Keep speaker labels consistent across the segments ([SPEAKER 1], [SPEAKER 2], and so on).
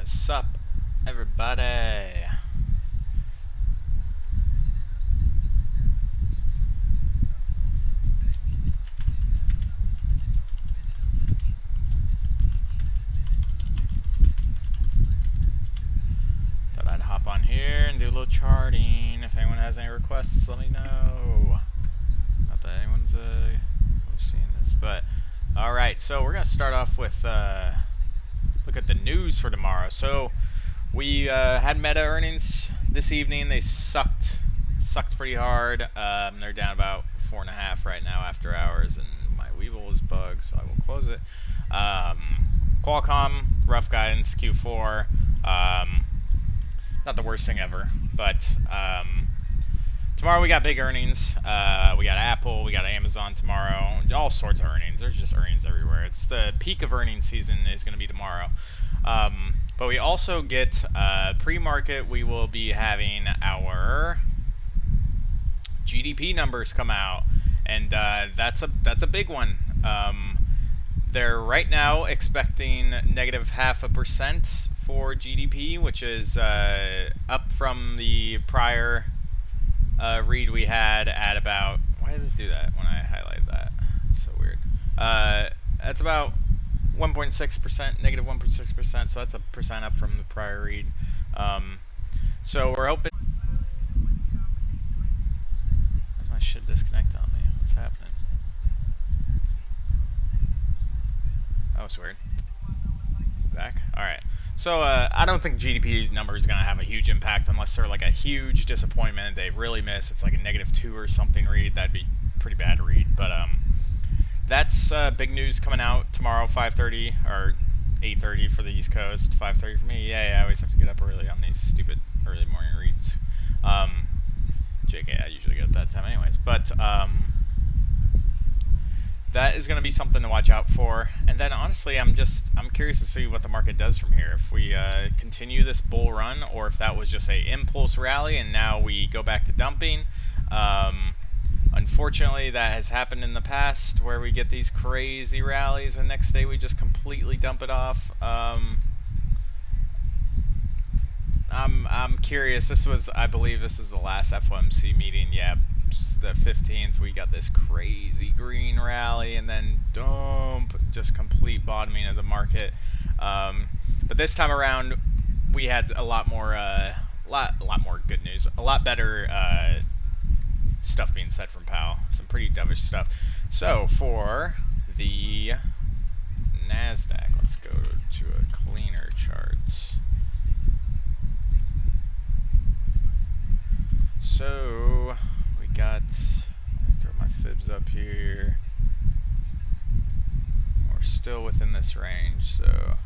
[SPEAKER 1] Sup, everybody? Thought I'd hop on here and do a little charting. If anyone has any requests, let me know. Not that anyone's really seeing this, but alright, so we're gonna start off with look at the news for tomorrow. So we had Meta earnings this evening. They sucked pretty hard. They're down about 4.5 right now after hours, and my Weevil is bugged, so I will close it. Qualcomm, rough guidance, Q4. Not the worst thing ever, but tomorrow we got big earnings. We got Apple, we got Amazon tomorrow, all sorts of earnings. There's just earnings everywhere. It's the peak of earnings season is going to be tomorrow. But we also get pre-market. We will be having our GDP numbers come out, and that's a big one. They're right now expecting negative 0.5% for GDP, which is up from the prior read we had at about. Why does it do that when I highlight that? It's so weird. That's about 1.6%, negative 1.6%. So that's a percent up from the prior read. So we're hoping. Why's my shit disconnect on me? What's happening? That was weird. Back? Alright. So I don't think GDP number is going to have a huge impact unless they're like a huge disappointment. They really miss. It's like a -2 or something read. That'd be pretty bad to read. But that's big news coming out tomorrow, 5:30 or 8:30 for the East Coast. 5:30 for me. Yeah, I always have to get up early on these stupid early morning reads. JK, I usually get up that time anyways. But that is going to be something to watch out for. And then honestly, I'm curious to see what the market does from here. If we continue this bull run, or if that was just a impulse rally and now we go back to dumping. Unfortunately, that has happened in the past where we get these crazy rallies and next day we just completely dump it off. I'm curious. I believe this was the last FOMC meeting. Yeah, the 15th, we got this crazy green rally and then dump, just complete bottoming of the market. But this time around, we had a lot more good news, a lot better stuff being said from Powell. Some pretty dovish stuff. So for the Nasdaq, let's go to a cleaner chart. So we got, throw my fibs up here. We're still within this range, so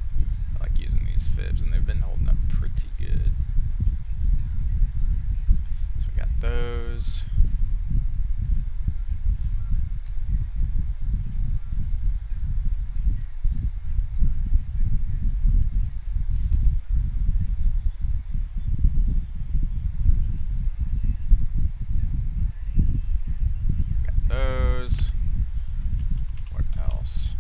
[SPEAKER 1] I like using these fibs, and they've been holding up pretty good. So we got those. What else?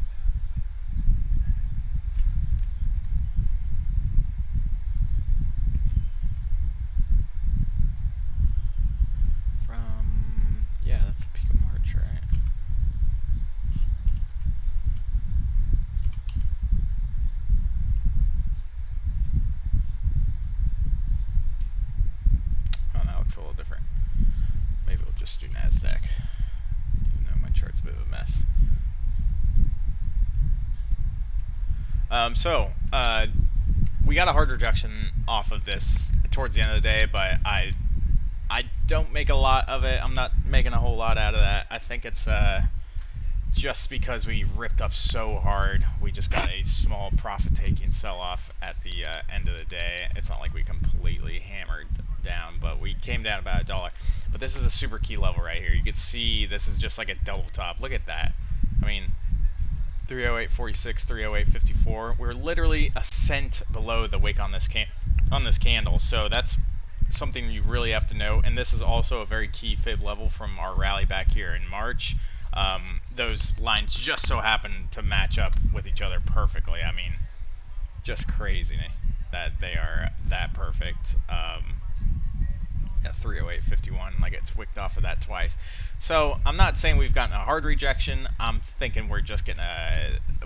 [SPEAKER 1] Yeah, that's the peak of March, right? Oh, that looks a little different. Maybe we'll just do Nasdaq, even though my chart's a bit of a mess. We got a hard rejection off of this towards the end of the day, but I don't make a lot of it. I'm not making a whole lot out of that. I think it's just because we ripped up so hard, we just got a small profit-taking sell-off at the end of the day. It's not like we completely hammered down, but we came down about $1. But this is a super key level right here. You can see this is just like a double top. Look at that. I mean, 308.46, 308.54. We're literally a cent below the wick on this candle. So that's something you really have to know. And this is also a very key fib level from our rally back here in March. Those lines just so happen to match up with each other perfectly. I mean, just crazy. that they are that perfect. At 308.51, like it's wicked off of that twice. So I'm not saying we've gotten a hard rejection. I'm thinking we're just getting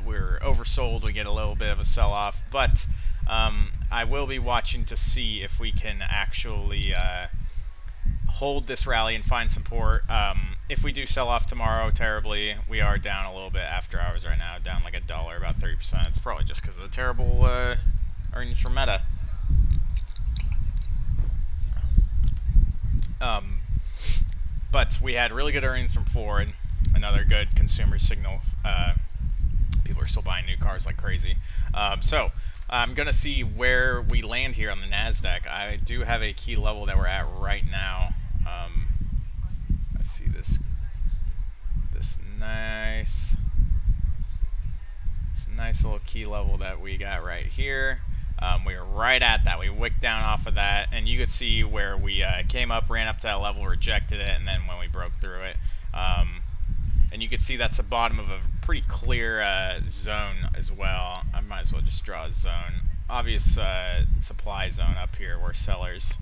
[SPEAKER 1] we're oversold. We get a little bit of a sell-off, but I will be watching to see if we can actually hold this rally and find support. If we do sell off tomorrow terribly, we are down a little bit after hours right now, down like $1, about 30%. It's probably just because of the terrible earnings from Meta. But we had really good earnings from Ford, another good consumer signal. People are still buying new cars like crazy. So I'm going to see where we land here on the NASDAQ. I do have a key level that we're at right now. I see this nice little key level that we got right here. We were right at that. We wicked down off of that, and you could see where we came up, ran up to that level, rejected it, and then when we broke through it. And you can see that's the bottom of a pretty clear zone as well. I might as well just draw a zone. Obvious supply zone up here where sellers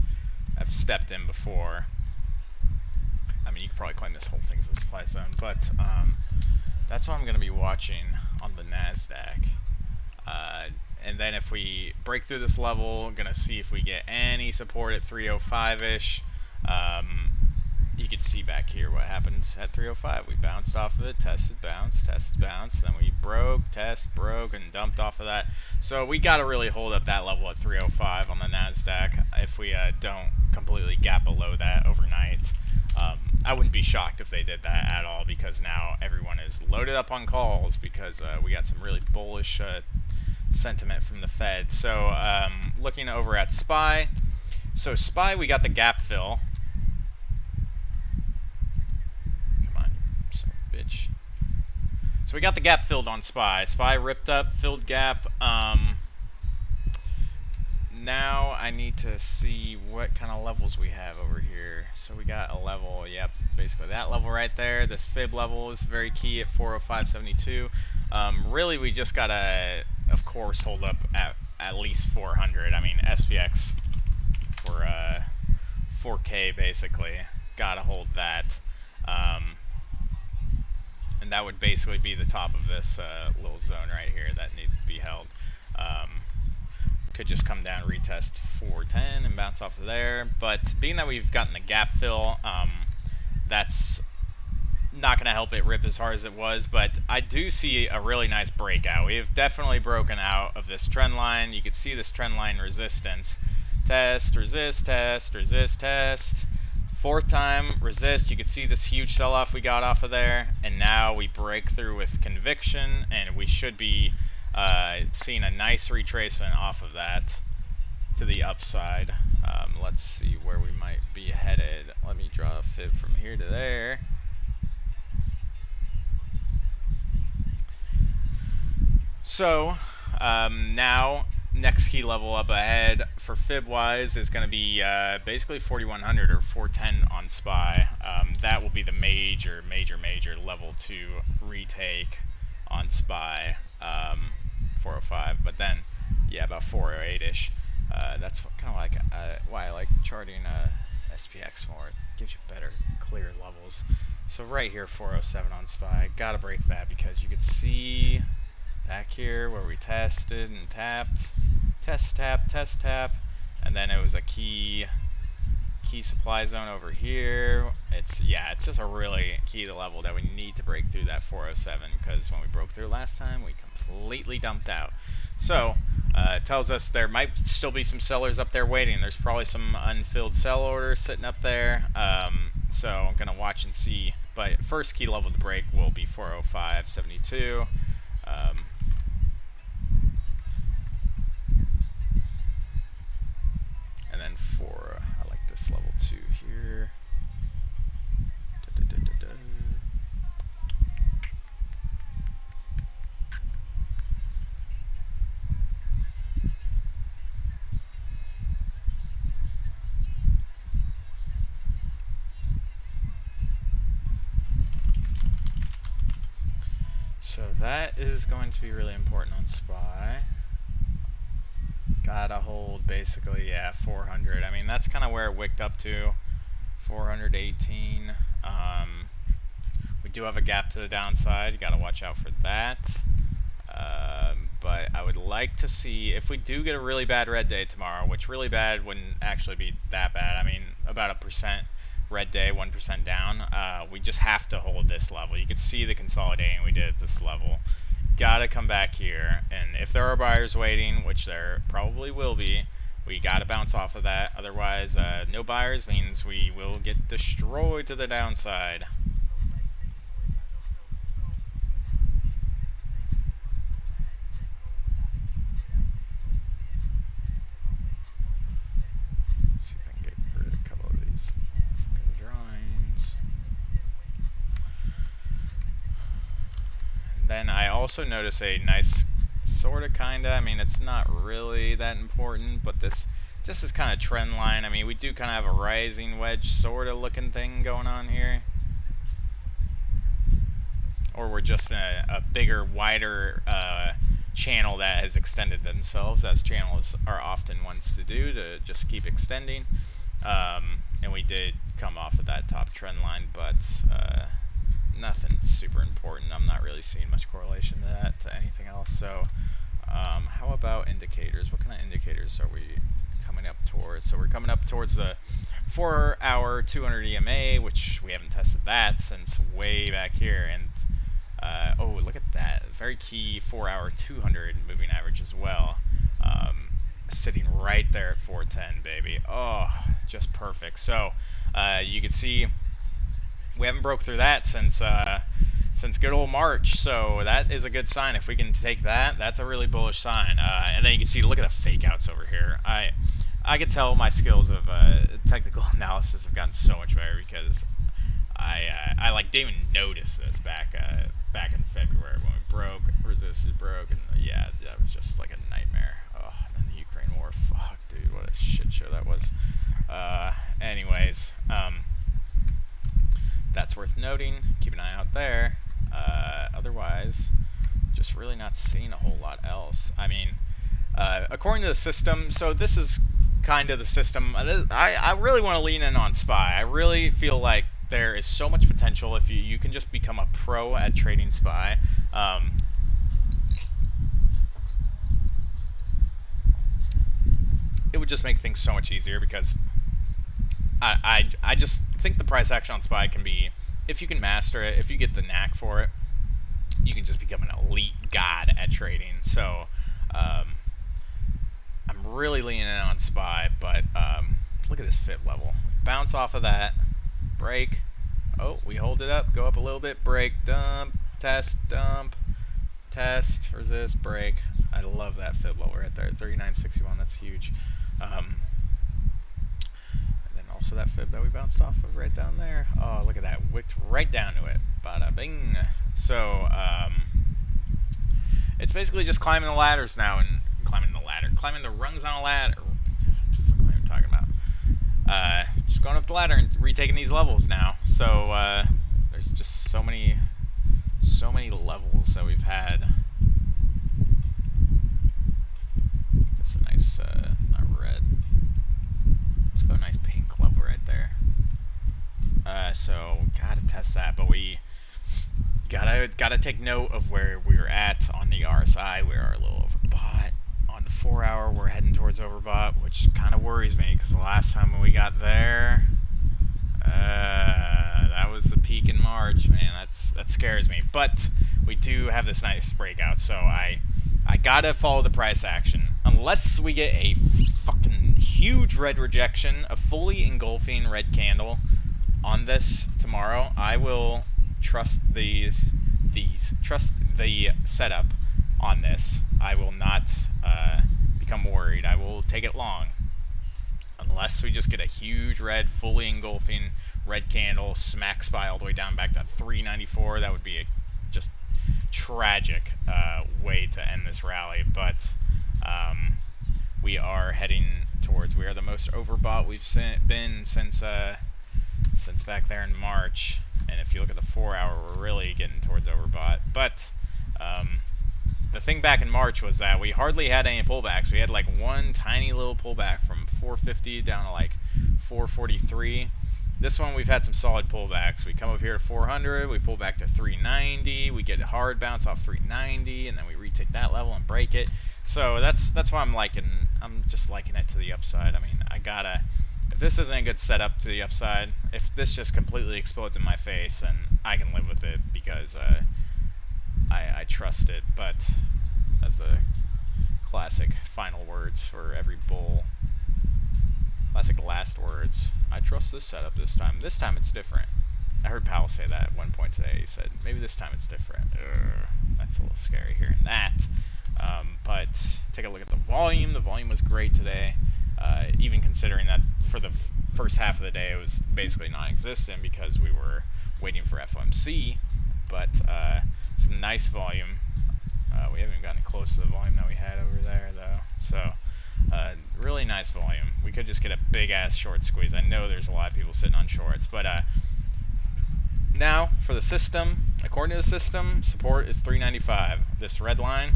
[SPEAKER 1] have stepped in before. I mean, you could probably claim this whole thing's a supply zone, but that's what I'm going to be watching on the NASDAQ. And then if we break through this level, I'm going to see if we get any support at 305-ish. You can see back here what happened at 305. We bounced off of it, tested, bounced, then we broke, broke, and dumped off of that. So we got to really hold up that level at 305 on the NASDAQ if we don't completely gap below that overnight. I wouldn't be shocked if they did that at all, because now everyone is loaded up on calls because we got some really bullish sentiment from the Fed. So looking over at SPY. So SPY, we got the gap fill. Come on, you son of a bitch. So we got the gap filled on SPY. SPY ripped up, filled gap. Now I need to see what kind of levels we have over here. So we got a level, yep, basically that level right there. This fib level is very key at 405.72. Really, we just gotta, of course, hold up at least 400. I mean, SPX for 4K basically. Gotta hold that. And that would basically be the top of this little zone right here that needs to be held. Could just come down, retest 410 and bounce off of there, but being that we've gotten the gap fill, that's not going to help it rip as hard as it was. But I do see a really nice breakout. We've definitely broken out of this trend line. You can see this trend line resistance. Test, resist, test, resist, test. Fourth time, resist. You can see this huge sell-off we got off of there, and now we break through with conviction, and we should be seeing a nice retracement off of that to the upside. Let's see where we might be headed. Let me draw a fib from here to there. So now next key level up ahead for fib wise is going to be basically 4100 or 410 on SPY. That will be the major level to retake on SPY. 405, but then yeah, about 408-ish. That's kind of like why I like charting SPX more. It gives you better, clear levels. So right here, 407 on SPY. Gotta break that because you could see back here where we tested and tapped, test tap, and then it was a key supply zone over here. It's just a really key level that we need to break through, that 407, because when we broke through last time, we completely dumped out. So it tells us there might still be some sellers up there waiting. There's probably some unfilled sell orders sitting up there. So I'm gonna watch and see. But first key level to break will be 405.72. And then I like this level 2 here. So that is going to be really important on SPY. Gotta hold basically, yeah, 400. I mean, that's kind of where it wicked up to. 418. We do have a gap to the downside. You gotta watch out for that. But I would like to see if we do get a really bad red day tomorrow, which really bad wouldn't actually be that bad. I mean, about 1% red day, 1% down. We just have to hold this level. You can see the consolidating we did at this level. Gotta come back here, and if there are buyers waiting, which there probably will be, we gotta bounce off of that. Otherwise, no buyers means we will get destroyed to the downside. See if I can get rid of a couple of these fucking drawings. And then I also notice a nice sort of kinda, I mean, it's not really that important, but this just this kind of trend line. I mean, we do kind of have a rising wedge sort of looking thing going on here, or we're just in a bigger, wider channel that has extended themselves, as channels are often ones to do, to just keep extending. And we did come off of that top trend line, but nothing super important. I'm not really seeing much correlation to that, to anything else. So how about indicators? What kind of indicators are we coming up towards? So we're coming up towards the 4-hour 200 EMA, which we haven't tested that since way back here. And oh, look at that, very key 4-hour 200 moving average as well, sitting right there at 410, baby. Oh, just perfect. So you can see we haven't broke through that since good old March, so that is a good sign. If we can take that, that's a really bullish sign. And then you can see, look at the fake outs over here. I could tell my skills of technical analysis have gotten so much better, because I like didn't even notice this back in February when we broke, resisted, broke, and yeah, that was just like a nightmare. Oh, and then the Ukraine war, fuck, dude, what a shit show that was. Anyways, that's worth noting. Keep an eye out there. Otherwise, just really not seeing a whole lot else. I mean, according to the system, so this is kind of the system. I really want to lean in on SPY. I really feel like there is so much potential if you can just become a pro at trading SPY. It would just make things so much easier, because I just think the price action on SPY can be, if you can master it, if you get the knack for it, you can just become an elite god at trading. So I'm really leaning in on SPY, but look at this fit level. Bounce off of that, break. Oh, we hold it up, go up a little bit, break, dump, test, resist, break. I love that fit level right there, 39.61. That's huge. And then also that fib that we bounced off of right down there. Oh, look at that, wicked right down to it. Bada bing. So it's basically just climbing the ladders now, and climbing the rungs on a ladder. What the fuck am I even talking about? Just going up the ladder and retaking these levels now. So there's just so many levels that we've had. That's a nice, not red. Let's go a nice pink level right there. So gotta test that, but we gotta take note of where we were at on the RSI. We are a little overbought. On the 4-hour, we're heading towards overbought, which kind of worries me, because the last time when we got there, that was the peak in March, man. That scares me. But we do have this nice breakout, so I gotta follow the price action. Unless we get a fucking huge red rejection, a fully engulfing red candle on this tomorrow, I will trust trust the setup on this. I will not become worried. I will take it long. Unless we just get a huge red, fully engulfing red candle, smack SPY all the way down back to 394, that would be a just tragic way to end this rally. But we are heading towards, we are the most overbought we've been since back there in March. And if you look at the 4-hour, we're really getting towards overbought. But the thing back in March was that we hardly had any pullbacks. We had like one tiny little pullback from 450 down to like 443. This one we've had some solid pullbacks. We come up here to 400, we pull back to 390, we get a hard bounce off 390, and then we retake that level and break it. So that's why I'm just liking it to the upside. I mean, if this isn't a good setup to the upside, if this just completely explodes in my face, then I can live with it because I trust it. But as a classic final words for every bull, classic last words, I trust this setup this time. This time it's different. I heard Powell say that at one point today. He said, maybe this time it's different. That's a little scary hearing that. But take a look at the volume. The volume was great today, even considering that for the first half of the day it was basically non-existent because we were waiting for FOMC. But some nice volume. We haven't even gotten close to the volume that we had over there, though. So really nice volume. We could just get a big-ass short squeeze. I know there's a lot of people sitting on shorts, but now for the system, according to the system, support is 395. This red line,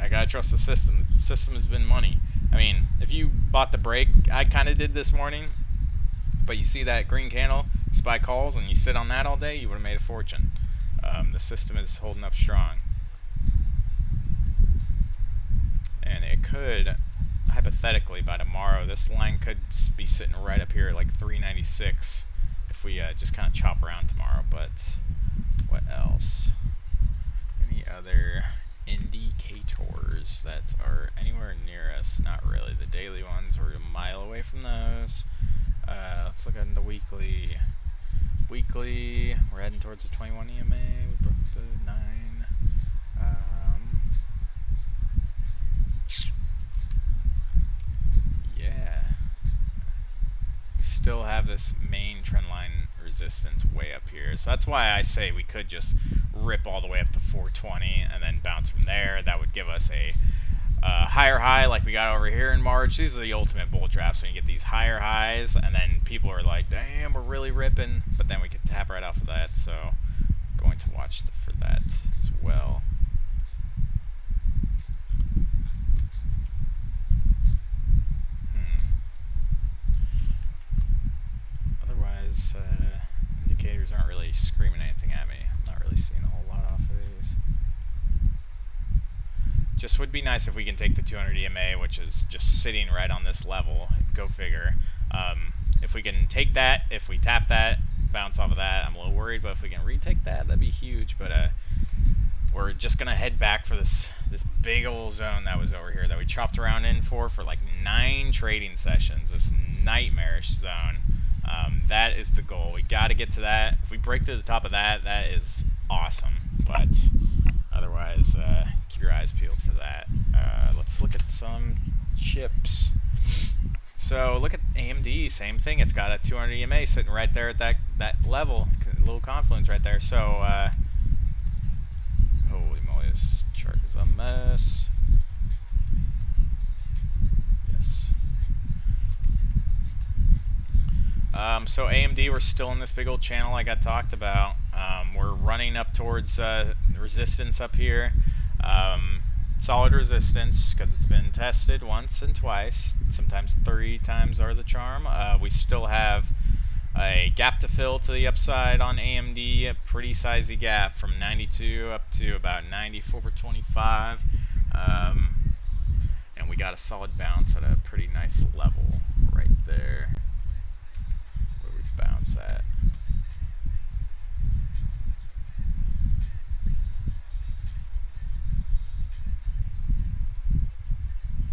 [SPEAKER 1] I gotta trust the system. The system has been money. I mean, if you bought the break, I kind of did this morning, but you see that green candle, you buy calls, and you sit on that all day, you would have made a fortune. The system is holding up strong. And it could, hypothetically, by tomorrow, this line could be sitting right up here at like 396 if we just kind of chop around tomorrow. But what else? Any other indicators that are anywhere near us? Not really. The daily ones, we're a mile away from those. Let's look at the weekly. Weekly, we're heading towards the 21 EMA. We broke the 9. Yeah. We still have this main trendline resistance way up here. So that's why I say we could just rip all the way up to 420 and then bounce from there. That would give us a higher high like we got over here in March. These are the ultimate bull traps when you get these higher highs and then people are like, damn, we're really ripping, but then we could tap right off of that. So going to watch for that as well. Otherwise, indicators aren't really screaming anything at me. I'm not really seeing a whole lot off of these. Just would be nice if we can take the 200 EMA, which is just sitting right on this level. Go figure. If we can take that, if we tap that, bounce off of that, I'm a little worried. But if we can retake that, that'd be huge. But we're just gonna head back for this big old zone that was over here that we chopped around in for like 9 trading sessions. This nightmarish zone. That is the goal. We got to get to that. If we break to the top of that, that is awesome. But otherwise, keep your eyes peeled for that. Let's look at some chips. So look at AMD, same thing. It's got a 200 EMA sitting right there at that level, little confluence right there. So holy moly, this chart is a mess. Yes. So AMD, we're still in this big old channel like I talked about. We're running up towards resistance up here. Solid resistance because it's been tested once and twice. Sometimes 3 times are the charm. We still have a gap to fill to the upside on AMD, a pretty sizey gap from 92 up to about 94.25. And we got a solid bounce at a pretty nice level right there. Where we bounce at.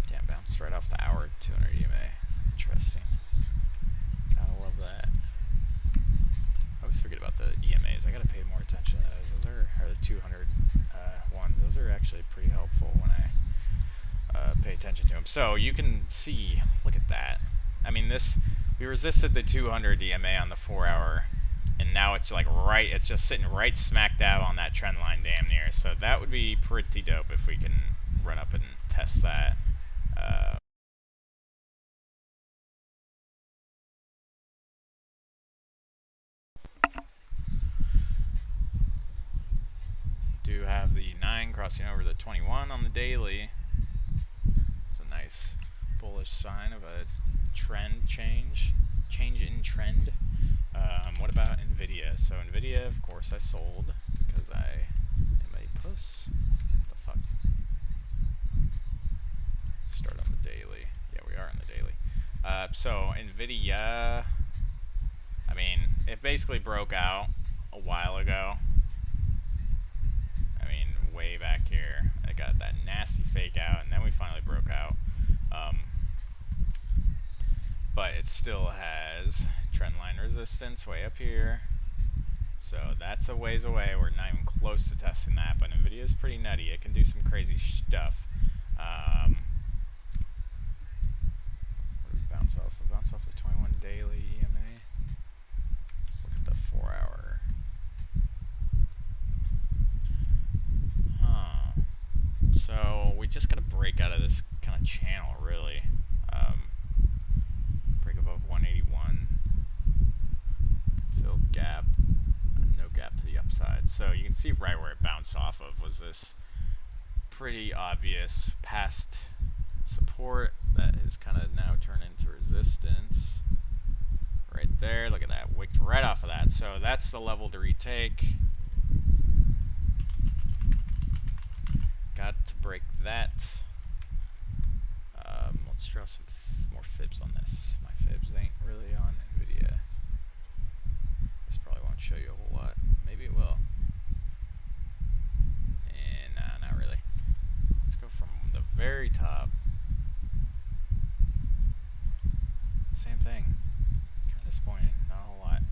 [SPEAKER 1] Damn, bounced right off the hour 200 EMA. Interesting. Gotta love that. I always forget about the EMAs. I gotta pay more attention to those. Those are the 200 ones. Those are actually pretty helpful when I pay attention to them. So you can see, look at that. I mean, we resisted the 200 EMA on the 4-hour, and now it's like it's just sitting right smack dab on that trend line damn near. So that would be pretty dope if we can run up and test that. Do have the 9 line crossing over the 21 on the daily. It's a nice bullish sign of a trend change in trend. What about Nvidia? So Nvidia, of course, I sold because I am a puss. What the fuck? Start on the daily. Yeah, we are on the daily. So Nvidia, I mean, it basically broke out a while ago. I mean, way back here. I got that nasty fake out, and then we finally broke out. But it still has trendline resistance way up here. So that's a ways away. We're not even close to testing that, but Nvidia is pretty nutty. It can do some crazy stuff. What do we bounce off? We bounce off the 21 daily EMA. Let's look at the 4-hour. So we just gotta break out of this kind of channel, really. Break above 181. Filled gap. No gap to the upside. So you can see right where it bounced off of was this pretty obvious past support that has kind of now turned into resistance. Right there. Look at that. Wicked right off of that. So that's the level to retake. Got to break that. Let's draw some more fibs on this. My fibs ain't really on Nvidia. This probably won't show you a whole lot. Maybe it will. And nah, not really. Let's go from the very top. Same thing. Kind of disappointing. Not a whole lot.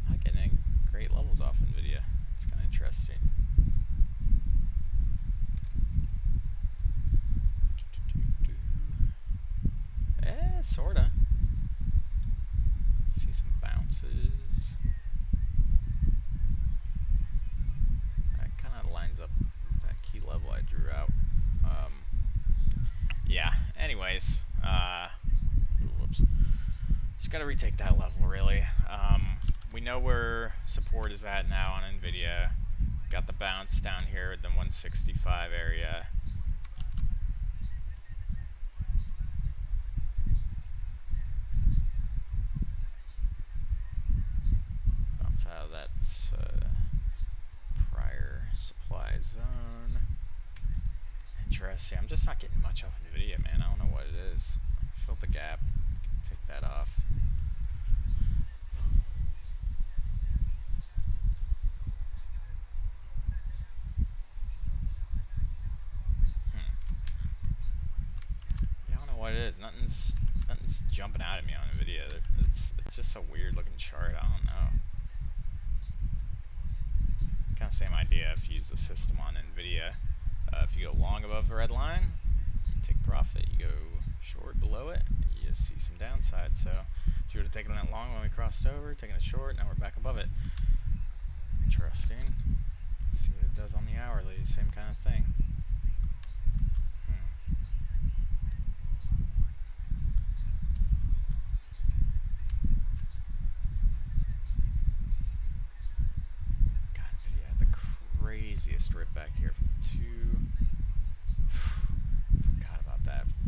[SPEAKER 1] Not getting any great levels off Nvidia. It's kind of interesting. Sorta. See some bounces. That kind of lines up with that key level I drew out. Yeah, anyways. Whoops. Just gotta retake that level, really. We know where support is at now on Nvidia. Got the bounce down here at the 165 area. Bounce out of that prior supply zone. Interesting. I'm just not getting much off Nvidia, man. I don't know what it is. Filled the gap. Take that off. Yeah, I don't know what it is. Nothing's jumping out at me on Nvidia. It's just a weird looking chart. I don't know. Kind of same idea if you use the system on Nvidia. If you go long above the red line, you take profit. You go short below it, you see some downside. So if you would have taken that long when we crossed over, taken it short, now we're back above it. Interesting. Let's see what it does on the hourly. Same kind of thing. God, Nvidia had the craziest rip back here from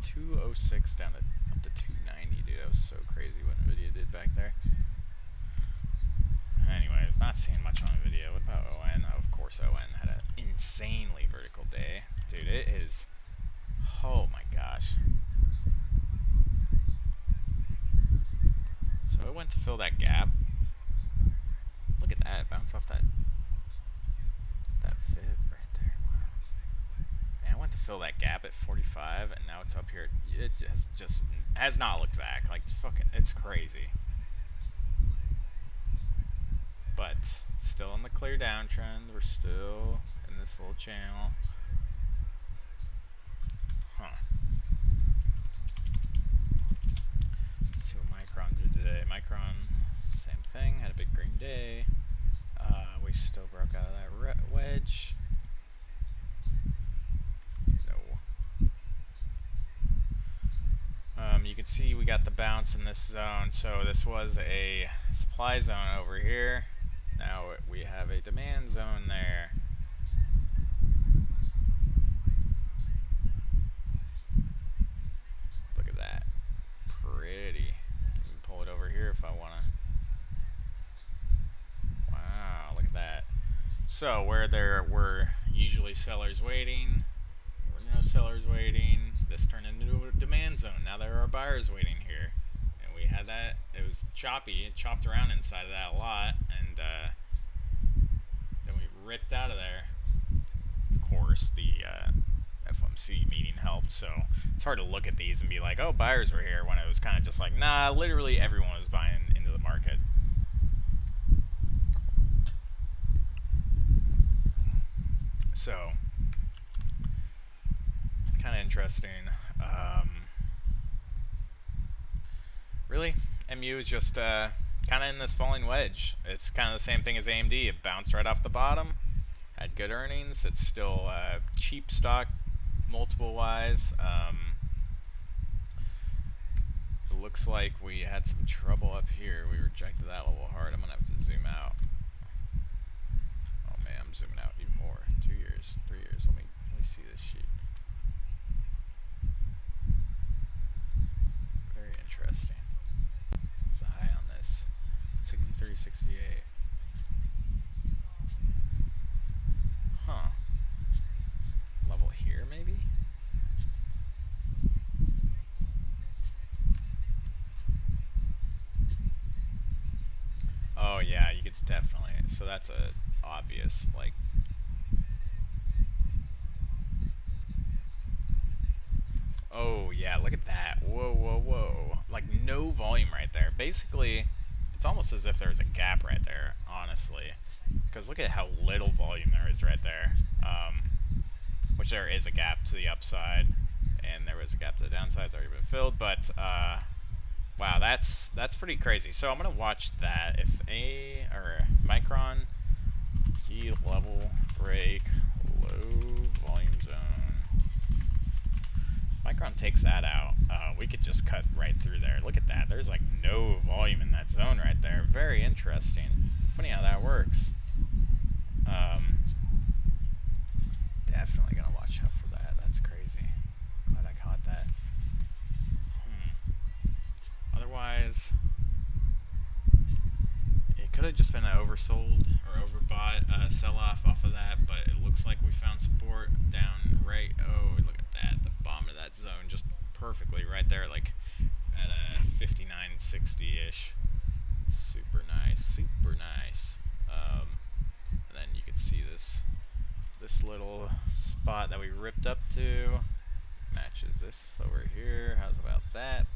[SPEAKER 1] 206 down to up to 290, dude. That was so crazy what Nvidia did back there. Anyways, not seeing much on Nvidia. What about ON? Oh, of course, ON had an insanely vertical day. Dude, it is... Oh my gosh. So it went to fill that gap. Look at that. Bounce off that fib right there. Wow. Man, I went to fill that gap at 45, and now it's up here. It just has not looked back. Like, fucking, it's crazy. But still in the clear downtrend. We're still in this little channel. Huh. Let's see what Micron did today. Micron, same thing. Had a big green day. We still broke out of that wedge. No. You can see we got the bounce in this zone. So this was a supply zone over here. Now we have a demand zone there. Look at that. Pretty. Can pull it over here if I want to. Wow, look at that. So where there were usually sellers waiting, there were no sellers waiting. This turned into a demand zone. Now there are buyers waiting here. And we had that. It was choppy. It chopped around inside of that a lot. And then we ripped out of there. Of course, the FOMC meeting helped. So it's hard to look at these and be like, oh, buyers were here, when it was kind of just like, nah, literally everyone was buying into the market. So, kind of interesting. Really, MU is just kind of in this falling wedge. It's kind of the same thing as AMD. It bounced right off the bottom, had good earnings. It's still cheap stock, multiple-wise. It looks like we had some trouble up here. We rejected that a little hard. I'm going to have to zoom out. Oh man, I'm zooming out even more. 2 years, 3 years. Let me see this sheet. Very interesting. What's the high on this? 63.68. Huh. Level here, maybe? Oh yeah, you could definitely. So that's a obvious, like. Oh yeah, look at that. Whoa, whoa, whoa. Like no volume right there. Basically, it's almost as if there's a gap right there, honestly. Because look at how little volume there is right there. Which there is a gap to the upside, and there was a gap to the downside. It's already been filled, but wow, that's pretty crazy. So I'm gonna watch that. If Micron key level break low volume zone. Micron takes that out, we could just cut right through there. Look at that. There's like no volume in that zone right there. Very interesting. Funny how that works. Definitely gonna watch out for that. That's crazy. Glad I caught that. Otherwise, it could have just been an oversold or overbought sell-off off of that, but it looks like we found support down right. Oh, look at that. The bottom of that zone just perfectly right there, like at a 59.60-ish. Super nice, super nice. And then you can see this little spot that we ripped up to matches this over here. How's about that?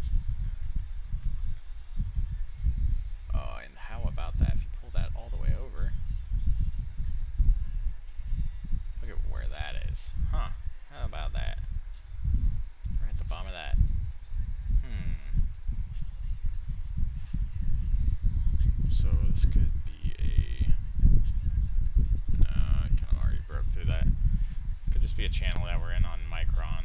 [SPEAKER 1] Oh, and how about that? If you pull that all the way over, look at where that is. Huh? How about that? Right at the bottom of that. So this could be a. No, it kind of already broke through that. Could just be a channel that we're in on Micron.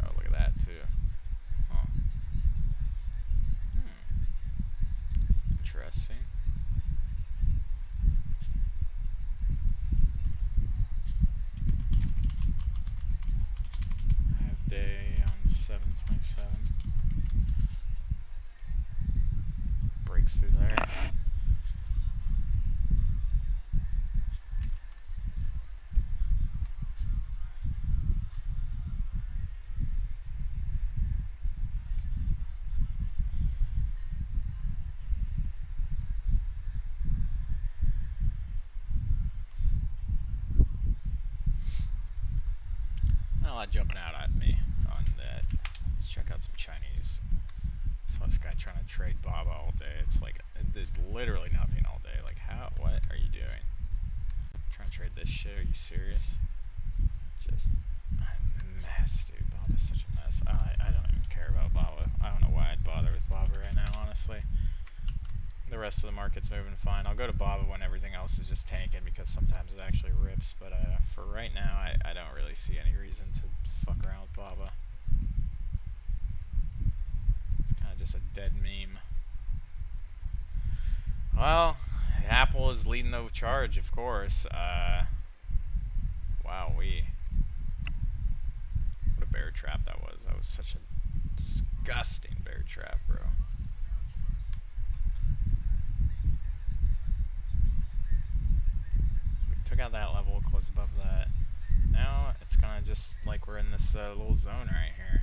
[SPEAKER 1] Oh, look at that too. Huh. Interesting. Half day on 7/27. Breaks through there. Not a lot jumping out at me on that. Let's check out some Chinese. So this guy trying to trade Baba all day. It's like it did literally nothing all day. Like what are you doing? Trying to trade this shit? Are you serious? Just a mess, dude. Baba's such a mess. I don't even care about Baba. I don't know why I'd bother with Baba right now, honestly. the rest of the market's moving fine. I'll go to BABA when everything else is just tanking because sometimes it actually rips. But for right now, I don't really see any reason to fuck around with BABA. It's kind of just a dead meme. Well, Apple is leading the charge, of course. Wow, what a bear trap that was. That was such a disgusting bear trap, bro. We took out that level, close above that. Now it's kind of just like we're in this little zone right here.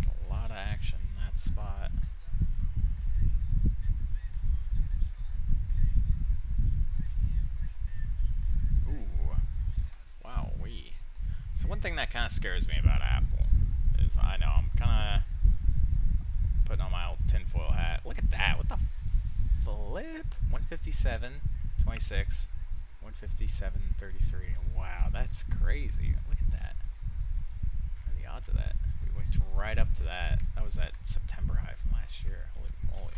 [SPEAKER 1] Got a lot of action in that spot. Ooh. Wow, So one thing that kind of scares me about Apple is I know I'm kind of putting on my old tinfoil hat. Look at that. What the flip? 157, 26, 157, 33. Wow, that's crazy. Look at that. What are the odds of that? We went right up to that. That was that September high from last year. Holy moly.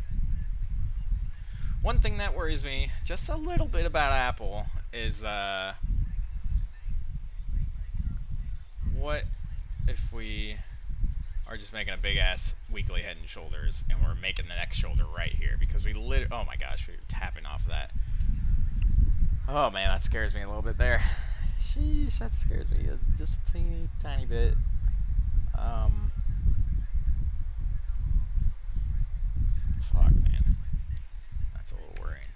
[SPEAKER 1] One thing that worries me just a little bit about Apple is what if we are just making a big ass weekly head and shoulders and we're making the next shoulder right here because we oh my gosh, we were tapping off of that. Oh man, that scares me a little bit there. Sheesh, that scares me just a teeny tiny bit. Fuck man, that's a little worrying.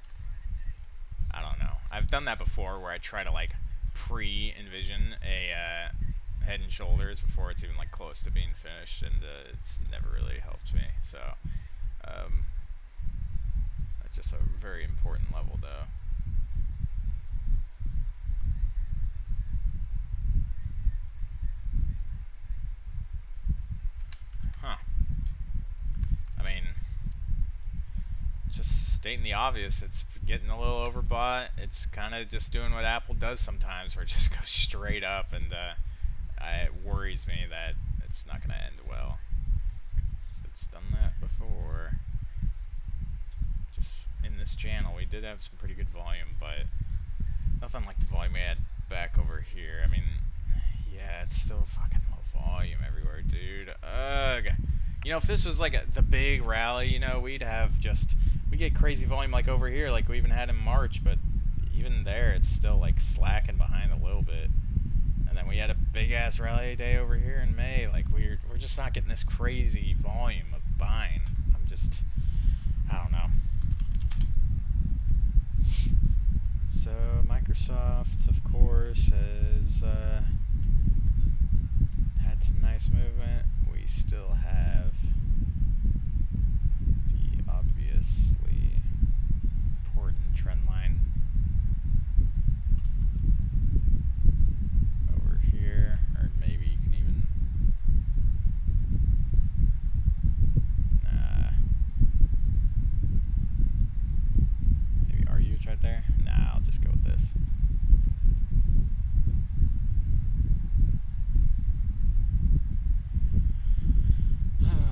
[SPEAKER 1] I don't know. I've done that before where I try to like pre-envision a head and shoulders before it's even like close to being finished, and it's never really helped me. So that's just a very important level though. Huh. I mean, just stating the obvious, it's getting a little overbought. It's kind of just doing what Apple does sometimes, where it just goes straight up, and it worries me that it's not going to end well. It's done that before. Just in this channel, we did have some pretty good volume, but nothing like the volume we had back over here. I mean, yeah, it's still fucking low volume everywhere, dude. Ugh. You know, if this was like the big rally, you know, we'd get crazy volume like over here, like we even had in March, but even there, it's still like slacking behind a little bit. And then we had a big ass rally day over here in May. Like we're just not getting this crazy volume of buying. I don't know. So Microsoft, of course, has had some nice movement. We still have the obviously important trend line over here, or maybe you can even maybe RU's right there. Nah, I'll just go with this.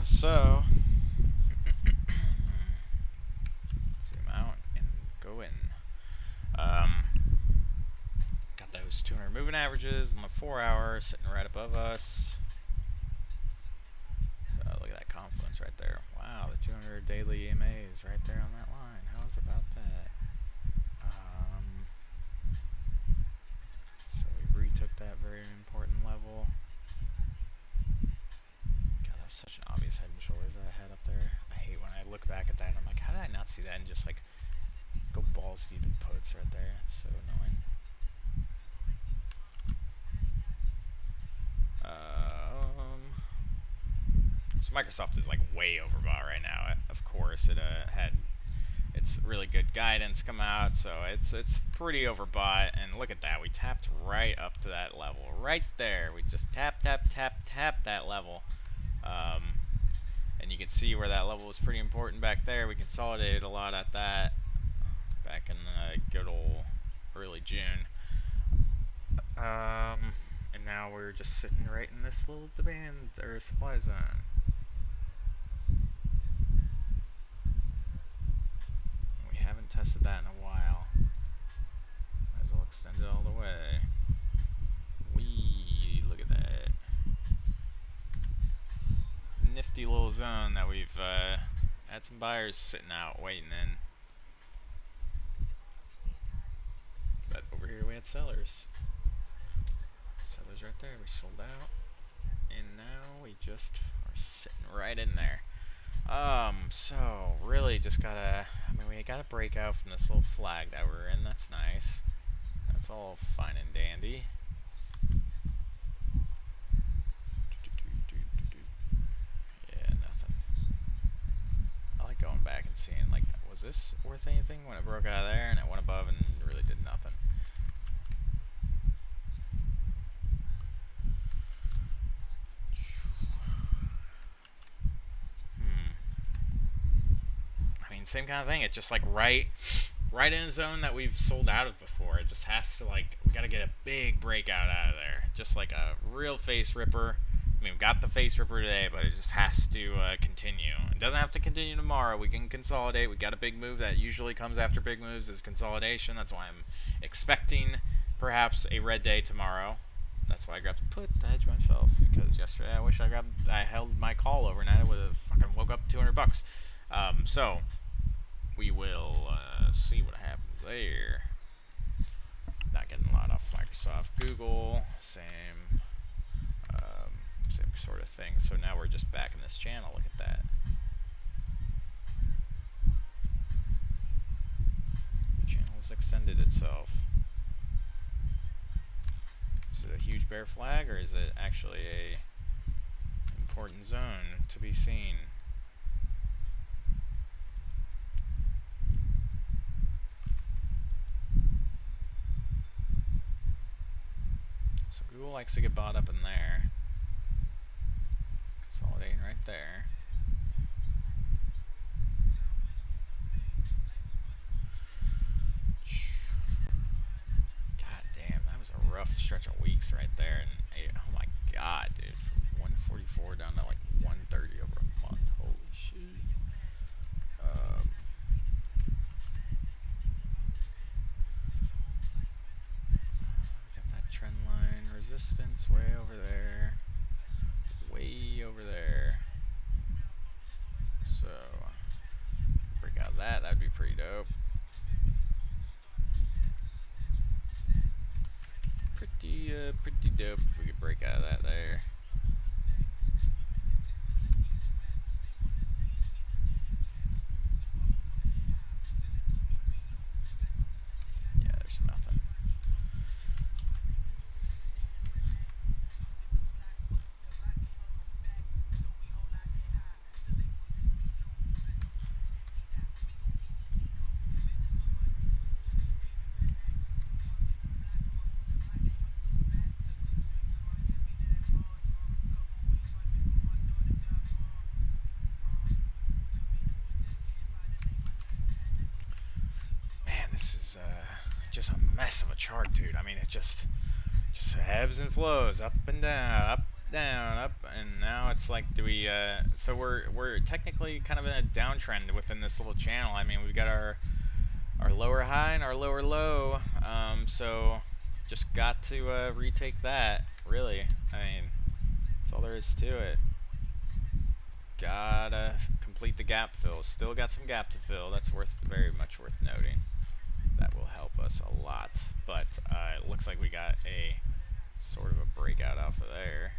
[SPEAKER 1] So zoom out and go in. Got those 200 moving averages on the 4 hour sitting right above us. Look at that confluence right there. Wow, the 200 daily EMA is right there on that line. How's about that? So we retook that very important level. God, that was such an obvious head and shoulders that I had up there. I hate when I look back at that and I'm like, how did I not see that and just like go balls deep in puts right there? It's so annoying. So Microsoft is like way overbought right now. Of course, it's really good guidance come out, so it's pretty overbought. And look at that, we tapped right up to that level, right there. We just tap that level. And you can see where that level was pretty important back there. We consolidated a lot at that back in good old early June. And now we're just sitting right in this little demand or supply zone. We haven't tested that in a while. Might as well extend it all the way. Wee, look at that. Nifty little zone that we've had some buyers sitting out waiting in. But over here we had sellers. Sellers right there, we sold out. And now we just are sitting right in there. So really just gotta, we gotta break out from this little flag that we're in. That's nice. That's all fine and dandy. Yeah, nothing. I like going back and seeing, like, was this worth anything when it broke out of there and it went above and really did nothing? I mean, same kind of thing. It's just like right in a zone that we've sold out of before. It just has to, like, we gotta get a big breakout out of there. Just like a real face ripper. I mean, we got the face ripper today, but it just has to continue. It doesn't have to continue tomorrow. We can consolidate. We got a big move that usually comes after big moves is consolidation. That's why I'm expecting perhaps a red day tomorrow. That's why I grabbed the put to hedge myself, because yesterday I held my call overnight. I would have fucking woke up $200. So we will see what happens there. Not getting a lot off Microsoft, Google, same sort of thing. So now we're just back in this channel. Look at that. The channel has extended itself. Is it a huge bear flag, or is it actually a important zone to be seen? So Google likes to get bought up in there. Consolidating right there. God damn, that was a rough stretch of weeks right there. And oh my god, dude, from 144 down to like 130 over a month. Holy shit. Got that trend line resistance way over there. Way over there. So break out that, that'd be pretty dope. Pretty dope if we could break out of that there. Yeah, there's nothing. Man, this is just a mess of a chart, dude. I mean, it just ebbs and flows, up and down, up, down, up, and now it's like, do we? So we're technically kind of in a downtrend within this little channel. I mean, we've got our lower high and our lower low. So just got to retake that. Really, I mean, that's all there is to it. Gotta complete the gap fill. Still got some gap to fill. That's very much worth noting. That will help us a lot. But it looks like we got a sort of a breakout off of there.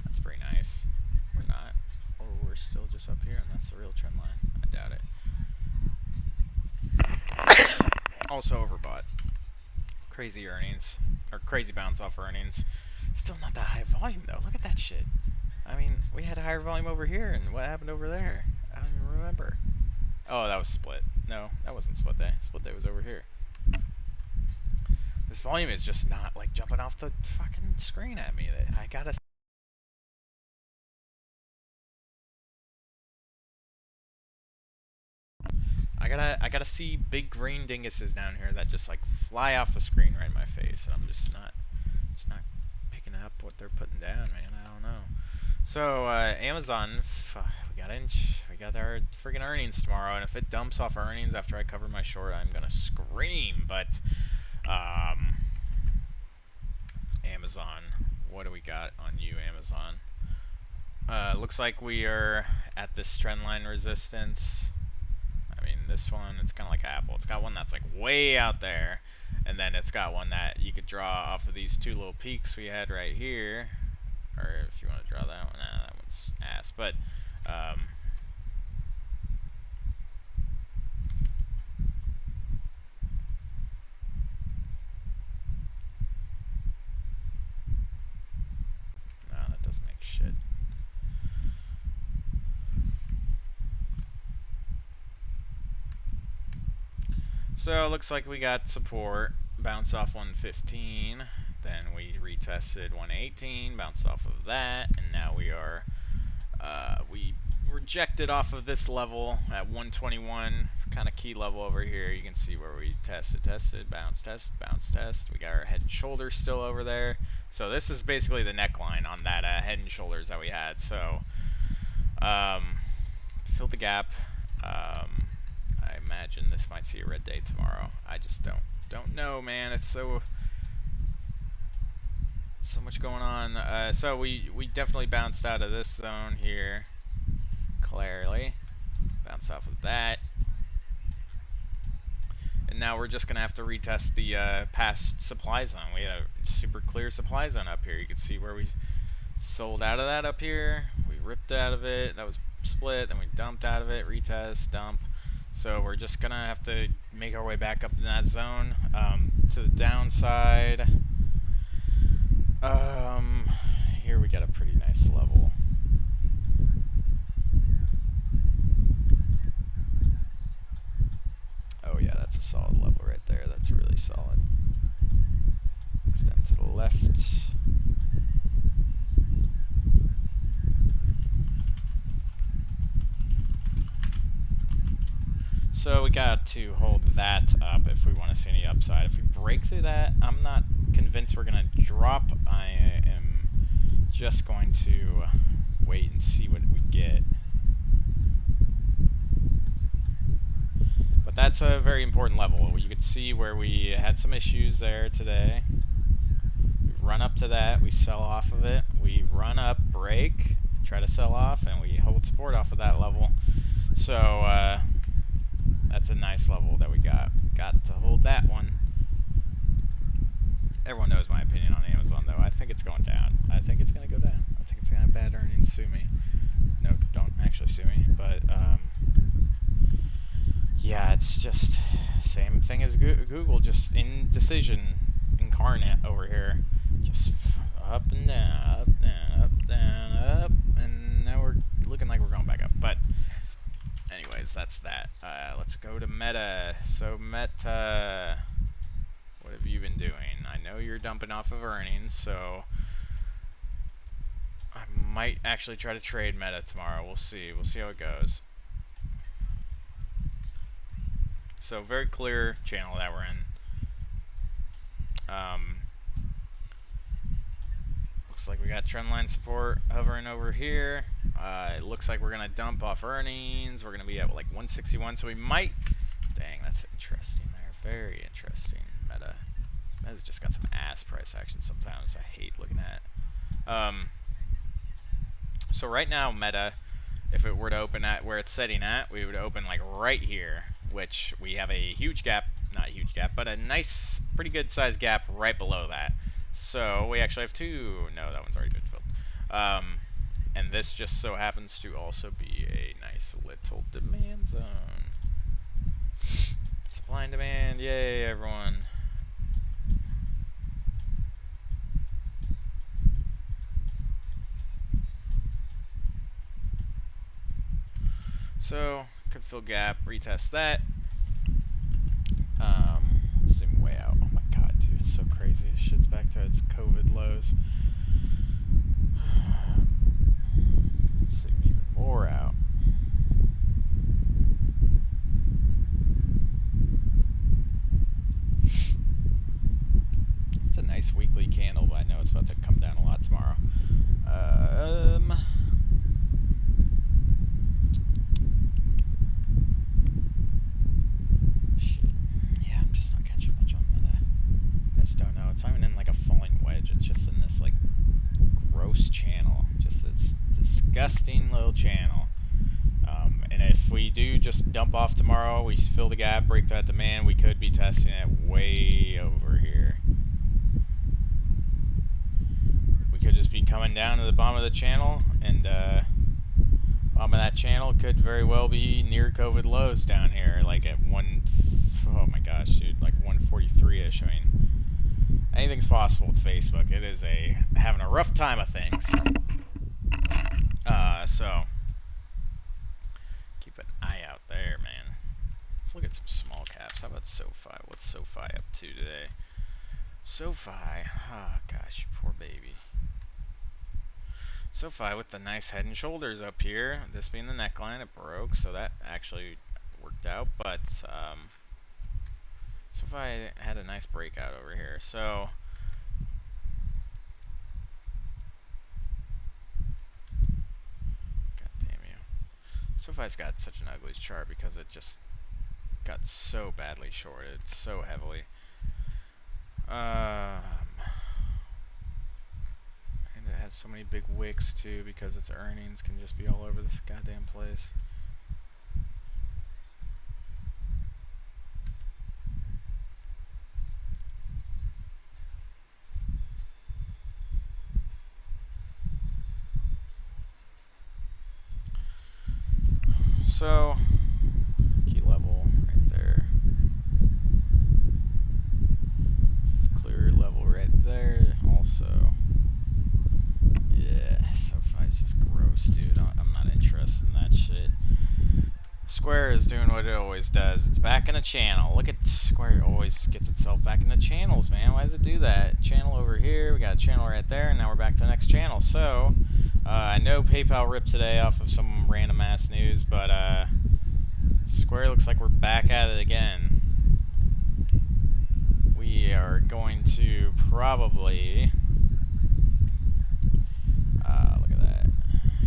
[SPEAKER 1] That's pretty nice. Or not. Or we're still just up here and that's the real trend line. I doubt it. Also overbought. Crazy earnings. Or crazy bounce off earnings. Still not that high volume though. Look at that shit. I mean, we had higher volume over here, and what happened over there? I don't even remember. Oh, that was split. No, that wasn't split day. Split day was over here. This volume is just not like jumping off the fucking screen at me. I gotta. I gotta see big green dinguses down here that just like fly off the screen right in my face, and I'm just not picking up what they're putting down, man. I don't know. So Amazon, we got our freaking earnings tomorrow, and if it dumps off earnings after I cover my short, I'm gonna scream. But um, Amazon, what do we got on you, Amazon? Looks like we are at this trend line resistance. I mean, this one, it's kind of like Apple. It's got one that's like way out there, and then it's got one that you could draw off of these two little peaks we had right here. Or if you want to draw that one, that one's ass. But no, that doesn't make shit. So it looks like we got support, bounced off 115, then we retested 118, bounced off of that, and now we are we rejected off of this level at 121, kind of key level over here. You can see where we tested, bounce, test, bounce, test. We got our head and shoulders still over there. So this is basically the neckline on that head and shoulders that we had. So fill the gap. I imagine this might see a red day tomorrow. I just don't know, man. It's so much going on. So we definitely bounced out of this zone here. Clearly, bounce off of that, and now we're just gonna have to retest the past supply zone. We had a super clear supply zone up here. You can see where we sold out of that up here. We ripped out of it. That was split. Then we dumped out of it. Retest, dump. So we're just gonna have to make our way back up in that zone to the downside. Here we got a pretty nice level. Oh yeah, that's a solid level right there. That's really solid. Extend to the left. So we got to hold that up if we want to see any upside. If we break through that, I'm not convinced we're going to drop. I am just going to wait and see what we get. But that's a very important level. You could see where we had some issues there today. We run up to that, we sell off of it, we run up, break, try to sell off, and we hold support off of that level. So that's a nice level that we got. Got to hold that one. Everyone knows my opinion on Amazon, though. I think it's going down. I think it's going to go down. I think it's going to have bad earnings. Sue me. No, don't actually sue me. But, yeah, it's just same thing as Google, just indecision incarnate over here. Just up and down, up, down, up, down, up, and now we're looking like we're going back up. But anyways, that's that. Let's go to Meta. So Meta, what have you been doing? I know you're dumping off of earnings, so I might actually try to trade Meta tomorrow. We'll see. We'll see how it goes. So very clear channel that we're in. Looks like we got trendline support hovering over here. It looks like we're gonna dump off earnings. We're gonna be at like 161, so we might. Dang, that's interesting there. Very interesting. Meta. Meta's just got some ass price action sometimes. I hate looking at. So right now, Meta, if it were to open at where it's setting at, we would open like right here, which we have a huge gap, not a huge gap, but a nice, pretty good sized gap right below that. So we actually have two. No, that one's already been filled. And this just so happens to also be a nice little demand zone. Supply and demand, yay everyone. So, could fill gap, retest that. Zoom way out. Oh my god, dude, it's so shit's back to its COVID lows. Let's zoom even more out. It's a nice weekly candle, but I know it's about to come down a lot tomorrow. Shit. Yeah, I'm just not catching much on meta. I just don't know. It's not even in like a falling wedge. It's just in this like gross channel. Just it's disgusting little channel. And if we do just dump off tomorrow, we fill the gap, break that demand, we could be testing it way over here. We could just be coming down to the bottom of the channel, and bottom of that channel could very well be near COVID lows down here, like at oh my gosh, dude, like 143-ish. I mean, anything's possible with Facebook. It is having a rough time of things. So keep an eye out there, man. Let's look at some small caps. How about SoFi? What's SoFi up to today? SoFi, oh gosh, poor baby. SoFi with the nice head and shoulders up here. This being the neckline, it broke, so that actually worked out. But SoFi had a nice breakout over here. So God damn you. SoFi's got such an ugly chart because it just got so badly shorted, so heavily. And it has so many big wicks too because its earnings can just be all over the goddamn place. So, key level right there. Clear level right there also. Yeah, SoFi's just gross, dude. I'm not interested in that shit. Square is doing what it always does. It's back in a channel. Look at Square, always gets itself back in the channels, man. Why does it do that? Channel over here, we got a channel right there, and now we're back to the next channel. So, I know PayPal ripped today off of some random ass news, but Square looks like we're back at it again. We are going to probably look at that.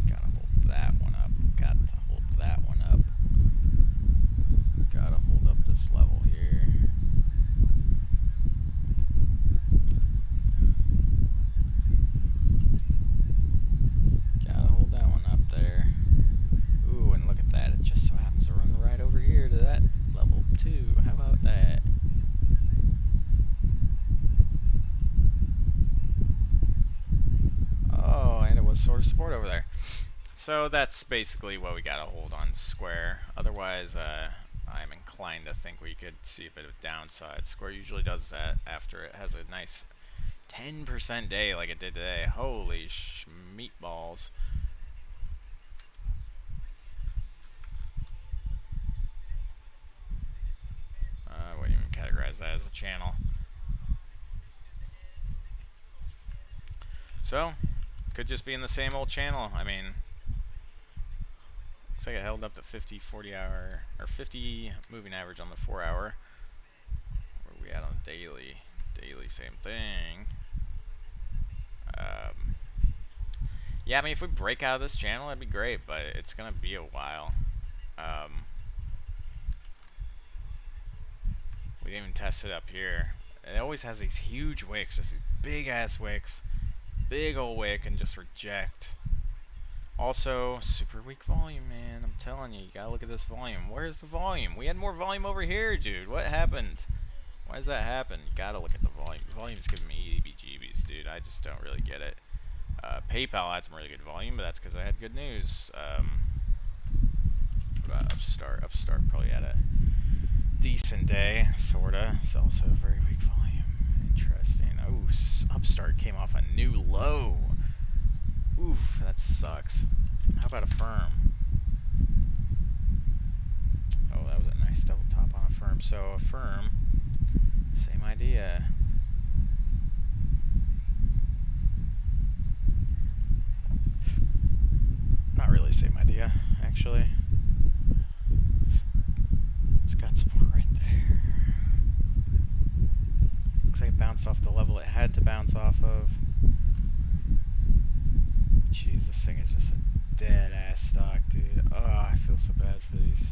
[SPEAKER 1] Gotta hold that one up. Got to hold that one up. Gotta hold up this level here. Gotta hold that one up there. Ooh, and look at that. It just so happens to run right over here to that level too. How about that? Oh, and it was sort of support over there. So that's basically what we gotta hold on Square. Otherwise, I'm inclined to think we could see a bit of downside. Square usually does that after it has a nice 10% day like it did today. Holy meatballs. I wouldn't even categorize that as a channel. So, could just be in the same old channel. I mean, looks like it held up to 50, 40 hour, or 50 moving average on the 4 hour. Where are we at on daily? Daily, same thing. Yeah, I mean, if we break out of this channel, that'd be great, but it's gonna be a while. We didn't even test it up here. It always has these huge wicks, just these big ass wicks. Big old wick and just reject. Also, super weak volume, man. I'm telling you, you gotta look at this volume. Where's the volume? We had more volume over here, dude. What happened? Why does that happen? You gotta look at the volume. The volume's giving me EBGBs, dude. I just don't really get it. PayPal had some really good volume, but that's because I had good news. What about Upstart? Upstart probably had a decent day, sorta. It's also very weak volume. Interesting. Oh, Upstart came off a new low. Oof, that sucks. How about Affirm? Oh, that was a nice double top on Affirm. So Affirm, same idea. not really the same idea, actually. It's got support right there. Looks like it bounced off the level it had to bounce off of. Jeez, this thing is just a dead-ass stock, dude. Oh, I feel so bad for these.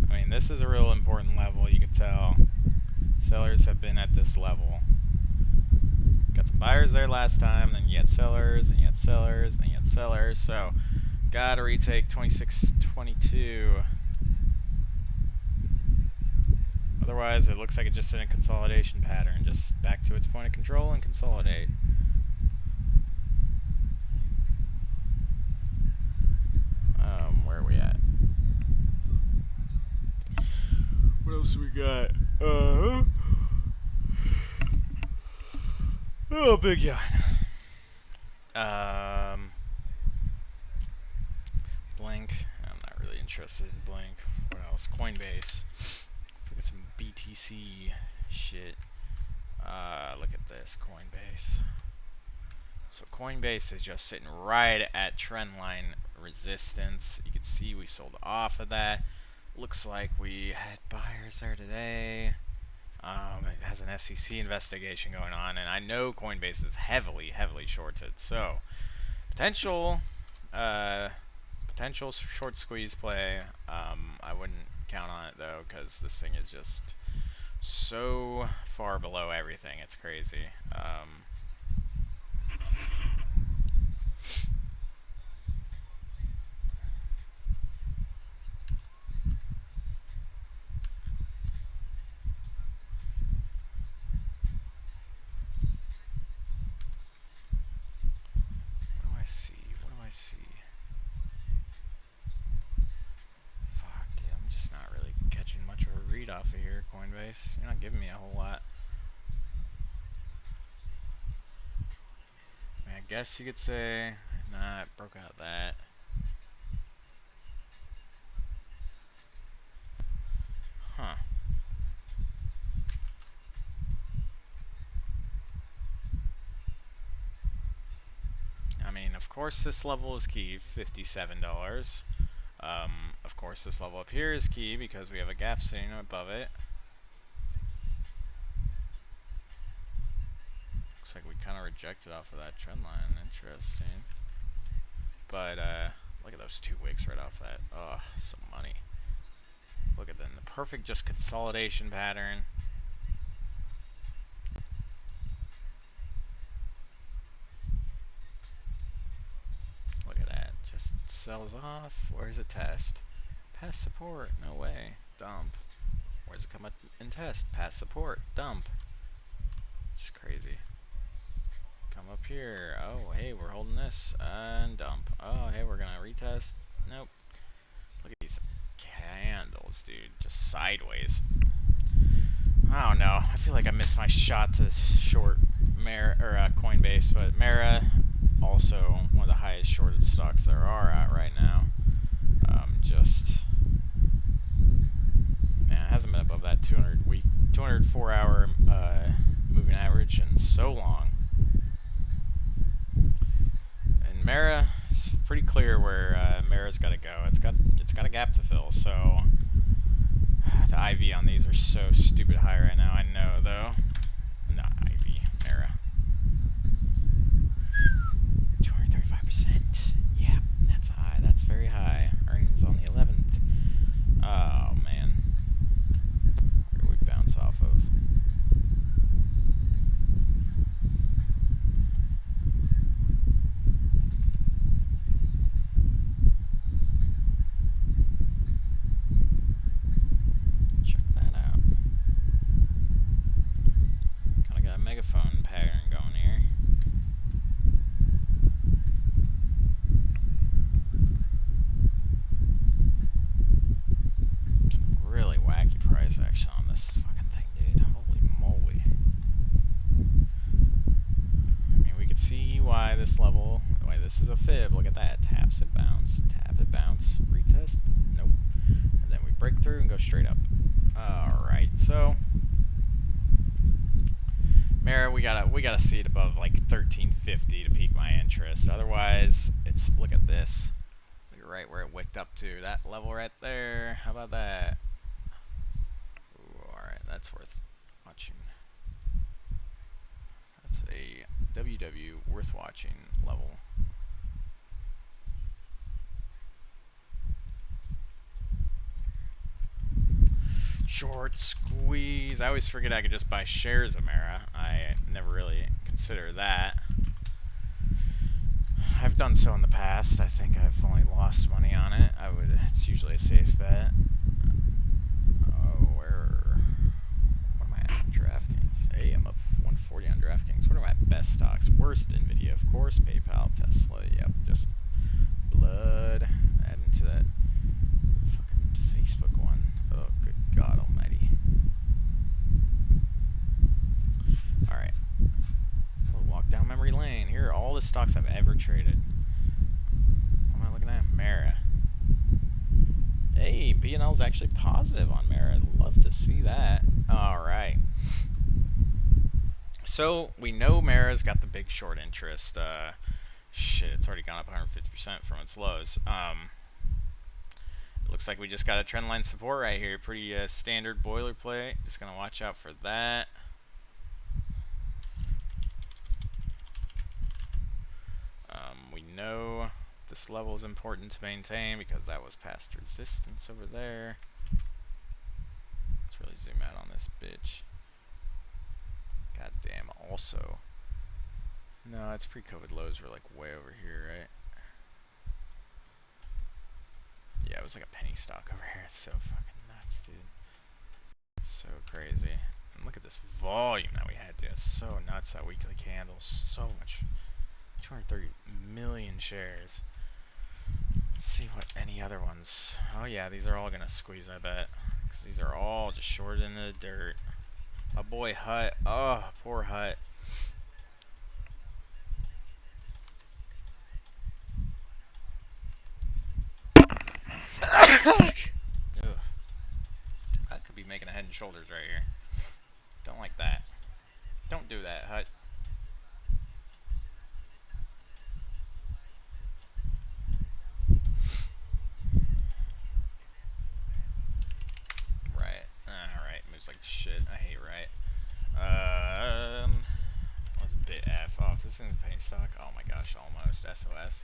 [SPEAKER 1] I mean, this is a real important level, you can tell. Sellers have been at this level. Got some buyers there last time, then you had sellers, and you had sellers, and you had sellers, so gotta retake 26.22. Otherwise, it looks like it's just in a consolidation pattern, just back to its point of control and consolidate. Where are we at? What else we got? Oh, big yawn. Blink. I'm not really interested in Blink. What else? Coinbase. Let's look at some BTC shit. Look at this, Coinbase. So Coinbase is just sitting right at trendline resistance. You can see we sold off of that. Looks like we had buyers there today. It has an SEC investigation going on, and I know Coinbase is heavily shorted. So potential short squeeze play. I wouldn't count on it though, because this thing is just so far below everything. It's crazy. What do I see? Fuck, dude, I'm just not really catching much of a read off of here, Coinbase. You're not giving me a whole lot. I mean, I guess you could say, nah, it broke out that. Huh. I mean, of course this level is key, $57. Of course this level up here is key because we have a gap sitting above it. Looks like we kind of rejected off of that trend line. Interesting. But, look at those two wicks right off that. Oh, some money. Look at them. The perfect just consolidation pattern. Look at that. Just sells off. Where's a test? Pass support. No way. Dump. Where's it come up in test? Pass support. Dump. Just crazy. Come up here. Oh, hey, we're holding this. And dump. Oh, hey, we're gonna retest. Nope. Look at these candles, dude. Just sideways. I don't know. I feel like I missed my shot to short Coinbase, but Mara also one of the highest shorted stocks there are at right now. Man, it hasn't been above that 204 hour moving average in so long. And Mara, it's pretty clear where Mara's got to go. It's got a gap to fill. So the IV on these are so stupid high right now. I know though. Not IV, Mara. 235%. Yeah, that's high. That's very high. Earnings on the 11th. Oh man. Where do we bounce off of? Check that out. Kinda got a megaphone pattern going here. Some really wacky price action on this fucking thing, dude. Holy moly. I mean, we could see why this level, why this is a fib. Look at that. Taps it, bounce. Tap it, bounce. Retest. Nope. And then we break through and go straight up. Alright, so Mara, we gotta see it above like 1350 to pique my interest. Otherwise, it's, look at this. right where it wicked up to. That level right there. How about that? Alright, that's worth watching. That's a WW worth watching level. Short squeeze. I always forget I could just buy shares of Mara. I never really consider that. I've done so in the past. I think I've only lost money on it. It's usually a safe bet. Oh, what am I at on DraftKings? Hey, I'm up 140 on DraftKings. What are my best stocks? Worst, Nvidia, of course. PayPal, Tesla. Yep, just blood. Adding to that fucking Facebook one. Oh, good God Almighty. All right. We'll walk down memory lane. Here are all the stocks I've ever traded. What am I looking at? Mara. Hey, P&L's actually positive on Mara. I'd love to see that. All right. So we know Mara's got the big short interest. Shit, it's already gone up 150% from its lows. It looks like we just got a trendline support right here. Pretty standard boilerplate. Just gonna watch out for that. We know this level is important to maintain because that was past resistance over there. Let's really zoom out on this bitch. God damn, also. No, it's pre-COVID lows were like way over here, right? Yeah, it was like a penny stock over here. It's so fucking nuts, dude. So crazy. And look at this volume that we had, dude. It's so nuts, that weekly candle. So much. 230 million shares. Let's see what any other ones. Oh yeah, these are all gonna squeeze, I bet. Because these are all just shorted into the dirt. My boy Hut. Oh, poor Hut. Ugh. Hut could be making a head and shoulders right here. Don't like that. Don't do that, Hut. Right. Alright, moves like shit. I hate right. What's bit F off? This thing's penny stock. Oh my gosh, almost. SOS.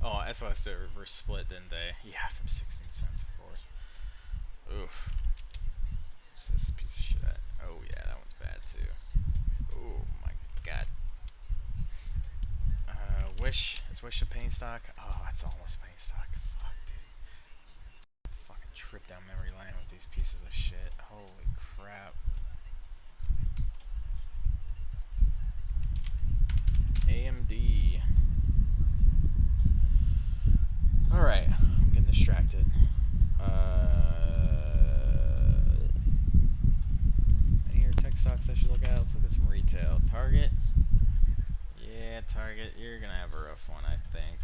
[SPEAKER 1] Oh, SOS did a reverse split, didn't they? Yeah, from 16 cents, of course. Oof. What's this piece of shit at? Oh yeah, that one's bad too. Oh my god. Wish. Is Wish a penny stock? Oh, it's almost penny stock. Fuck, dude. Fucking trip down memory lane with these pieces of shit. Holy crap. AMD. Alright, I'm getting distracted. Any other tech stocks I should look at? Let's look at some retail. Target. Yeah, Target. You're gonna have a rough one, I think.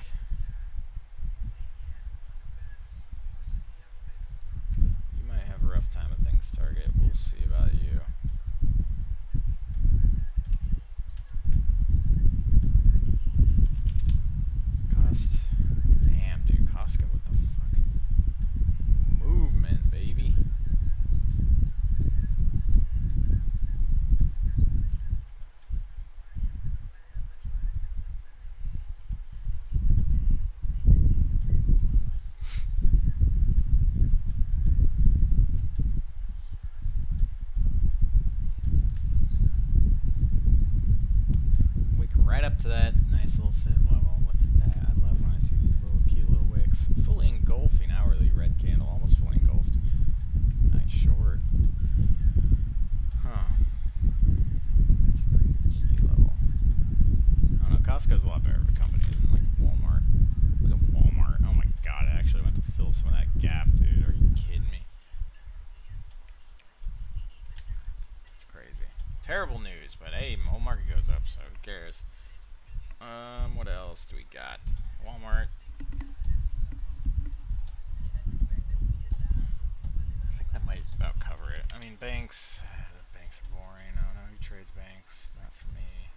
[SPEAKER 1] You might have a rough time with things, Target. We'll see about you. Cost. Damn, dude. Costco with the fucking movement, baby. Wick right up to that nice little fib level. Look at that. I love when I see these little cute little wicks. Fully engulfing hourly red candle. Almost fully engulfed. Nice short. Huh. That's a pretty key level. I don't know. Costco's a lot better of a company than like Walmart. Look at Walmart. Oh my god, I actually went to fill some of that gap, dude. Are you kidding me? It's crazy. Terrible news, but hey, my whole market goes up, so who cares? What else do we got? Walmart. I think that might about cover it. I mean, banks. The banks are boring. I don't know who trades banks. Not for me.